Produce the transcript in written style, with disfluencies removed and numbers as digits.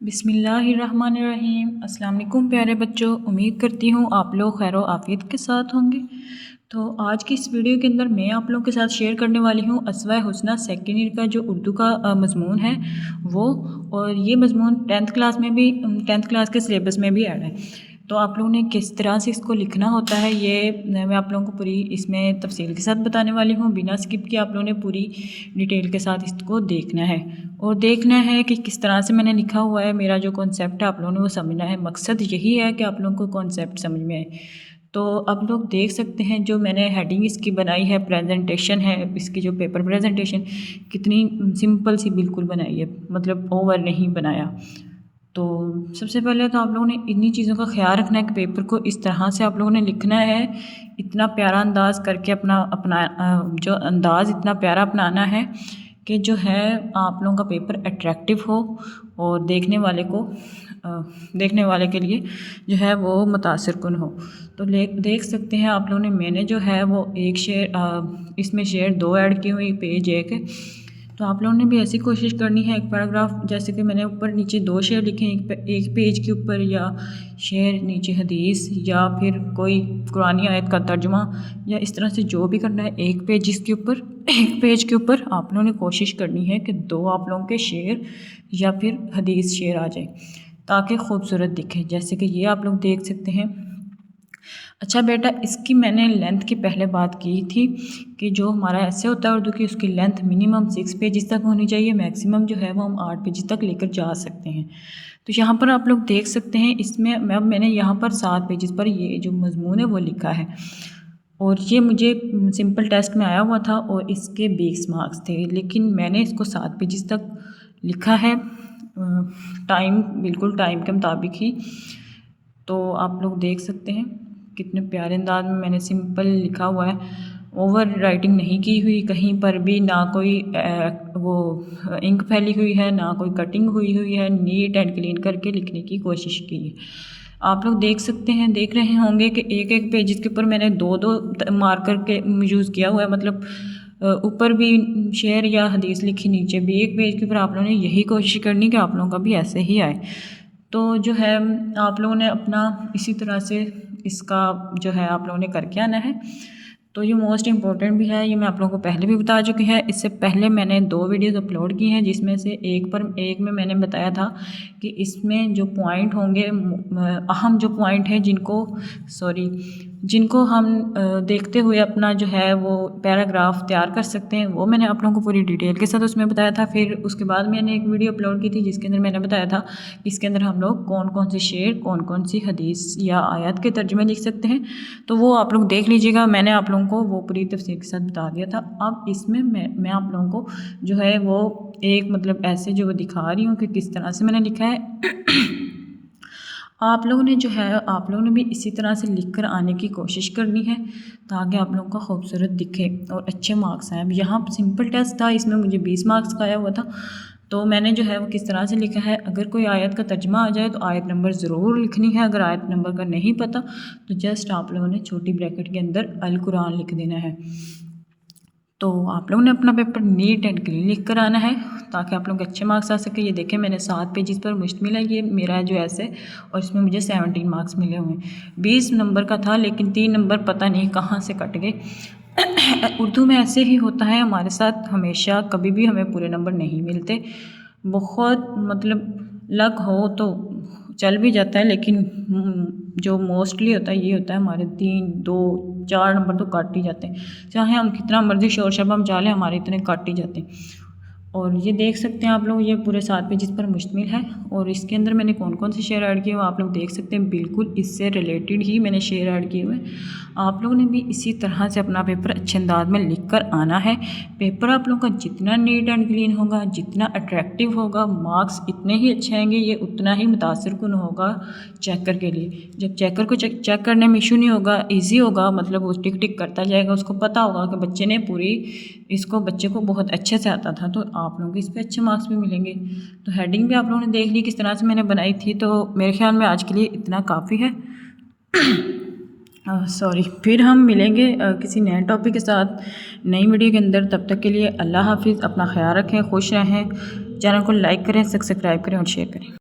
बिस्मिल्लाहिर्रहमानिर्रहीम। अस्सलाम वालेकुम प्यारे बच्चों, उम्मीद करती हूँ आप लोग खैर आफियत के साथ होंगे। तो आज की इस वीडियो के अंदर मैं आप लोगों के साथ शेयर करने वाली हूँ अस्वा हुस्ना सेकेंड ईयर का जो उर्दू का मज़मून है वो, और ये मज़मून 10th क्लास में भी 10th क्लास के सिलेबस में भी ऐड है। तो आप लोगों ने किस तरह से इसको लिखना होता है ये मैं आप लोगों को पूरी इसमें तफसील के साथ बताने वाली हूँ। बिना स्किप किए आप लोगों ने पूरी डिटेल के साथ इसको देखना है और देखना है कि किस तरह से मैंने लिखा हुआ है। मेरा जो कॉन्सेप्ट है आप लोगों ने वो समझना है। मकसद यही है कि आप लोगों को कॉन्सेप्ट समझ में आए। तो आप लोग देख सकते हैं जो मैंने हेडिंग इसकी बनाई है, प्रेजेंटेशन है इसकी, जो पेपर प्रेजेंटेशन कितनी सिंपल सी बिल्कुल बनाई है, मतलब ओवर नहीं बनाया। तो सबसे पहले तो आप लोगों ने इन्हीं चीज़ों का ख्याल रखना है कि पेपर को इस तरह से आप लोगों ने लिखना है, इतना प्यारा अंदाज़ करके अपना अपना जो अंदाज़ इतना प्यारा अपनाना है कि जो है आप लोगों का पेपर अट्रैक्टिव हो और देखने वाले के लिए जो है वो मुतासिर कुन हो। तो देख सकते हैं आप लोगों ने मैंने जो है वो एक शेयर इसमें शेयर 2 ऐड की हुई, पेज 1। तो आप लोगों ने भी ऐसी कोशिश करनी है एक पैराग्राफ, जैसे कि मैंने ऊपर नीचे 2 शेर लिखे हैं एक पेज के ऊपर, या शेर नीचे हदीस, या फिर कोई कुरानी आयत का तर्जुमा, या इस तरह से जो भी करना है एक पेज के ऊपर आप लोगों ने कोशिश करनी है कि 2 आप लोगों के शेर या फिर हदीस शेर आ जाए ताकि खूबसूरत दिखे, जैसे कि ये आप लोग देख सकते हैं। अच्छा बेटा, इसकी मैंने लेंथ की पहले बात की थी कि जो हमारा ऐसे होता है उर्दू की, उसकी लेंथ मिनिमम 6 पेजेस तक होनी चाहिए, मैक्सिमम जो है वो हम 8 पेजेस तक लेकर जा सकते हैं। तो यहाँ पर आप लोग देख सकते हैं इसमें मैंने यहाँ पर 7 पेजेस पर ये जो मजमून है वो लिखा है, और ये मुझे सिंपल टेस्ट में आया हुआ था और इसके 20 मार्क्स थे, लेकिन मैंने इसको 7 पेजेस तक लिखा है, टाइम बिल्कुल टाइम के मुताबिक ही। तो आप लोग देख सकते हैं कितने प्यारे अंदाज में मैंने सिंपल लिखा हुआ है, ओवर राइटिंग नहीं की हुई कहीं पर भी, ना कोई वो इंक फैली हुई है, ना कोई कटिंग हुई है, नीट एंड क्लीन करके लिखने की कोशिश की है। आप लोग देख सकते हैं, देख रहे होंगे कि एक पेज के ऊपर मैंने 2 मार्कर के यूज़ किया हुआ है, मतलब ऊपर भी शेर या हदीस लिखी, नीचे भी एक पेज के ऊपर। आप लोगों ने यही कोशिश करनी कि आप लोगों का भी ऐसे ही आए। तो जो है आप लोगों ने अपना इसी तरह से इसका जो है आप लोगों ने करके आना है। तो ये मोस्ट इम्पॉर्टेंट भी है, ये मैं आप लोगों को पहले भी बता चुकी है। इससे पहले मैंने 2 वीडियोस अपलोड की हैं, जिसमें से एक में मैंने बताया था कि इसमें जो पॉइंट होंगे, अहम जो पॉइंट है जिनको हम देखते हुए अपना जो है वो पैराग्राफ तैयार कर सकते हैं, वो मैंने आप लोगों को पूरी डिटेल के साथ उसमें बताया था। फिर उसके बाद मैंने एक वीडियो अपलोड की थी जिसके अंदर मैंने बताया था कि इसके अंदर हम लोग कौन कौन से शेर, कौन कौन सी हदीस या आयत के तर्जुमे लिख सकते हैं। तो वो आप लोग देख लीजिएगा, मैंने आप लोगों को वो पूरी तफसील के साथ बता दिया था। अब इसमें मैं आप लोगों को जो है वो एक मतलब ऐसे जो दिखा रही हूँ कि किस तरह से मैंने लिखा है। आप लोगों ने जो है आप लोगों ने भी इसी तरह से लिख कर आने की कोशिश करनी है ताकि आप लोगों का खूबसूरत दिखे और अच्छे मार्क्स आए। अब यहाँ सिंपल टेस्ट था, इसमें मुझे 20 मार्क्स का आया हुआ था। तो मैंने जो है वो किस तरह से लिखा है, अगर कोई आयत का तर्जुमा आ जाए तो आयत नंबर ज़रूर लिखनी है। अगर आयत नंबर का नहीं पता तो जस्ट आप लोगों ने छोटी ब्रैकेट के अंदर अल कुरान लिख देना है। तो आप लोगों ने अपना पेपर नीट एंड क्लीन लिख कर आना है ताकि आप लोग अच्छे मार्क्स आ सके। ये देखें मैंने 7 पेजेस पर मुश्तमिल है ये मेरा जो ऐसे, और इसमें मुझे 17 मार्क्स मिले हुए हैं। 20 नंबर का था लेकिन 3 नंबर पता नहीं कहाँ से कट गए। उर्दू में ऐसे ही होता है हमारे साथ हमेशा, कभी भी हमें पूरे नंबर नहीं मिलते। बहुत मतलब लक हो तो चल भी जाता है, लेकिन जो मोस्टली होता है ये होता है हमारे 3, 2, 4 नंबर तो काट ही जाते हैं, चाहे हम कितना मर्जी शोर शराबा मचा लें हमारे इतने काट ही जाते हैं। और ये देख सकते हैं आप लोग, ये पूरे 7 पेजेस पर मुश्तमिल है, और इसके अंदर मैंने कौन कौन से शेर ऐड किए हुए आप लोग देख सकते हैं। बिल्कुल इससे रिलेटेड ही मैंने शेर ऐड किए हुए। आप लोगों ने भी इसी तरह से अपना पेपर अच्छे अंदाज में लिख कर आना है। पेपर आप लोगों का जितना नीट एंड क्लीन होगा, जितना अट्रैक्टिव होगा, मार्क्स इतने ही अच्छे आएंगे, ये उतना ही मुतासिर कुन होगा चेकर के लिए। जब चेकर को चेक करने में इशू नहीं होगा, ईजी होगा, मतलब वो टिक टिक करता जाएगा, उसको पता होगा कि बच्चे ने बच्चे को बहुत अच्छे से आता था, तो आप लोगों को इस पर अच्छे मार्क्स भी मिलेंगे। तो हेडिंग भी आप लोगों ने देख ली किस तरह से मैंने बनाई थी। तो मेरे ख्याल में आज के लिए इतना काफ़ी है। फिर हम मिलेंगे किसी नए टॉपिक के साथ नई वीडियो के अंदर। तब तक के लिए अल्लाह हाफिज़, अपना ख्याल रखें, खुश रहें। चैनल को लाइक करें, सब्सक्राइब करें और शेयर करें।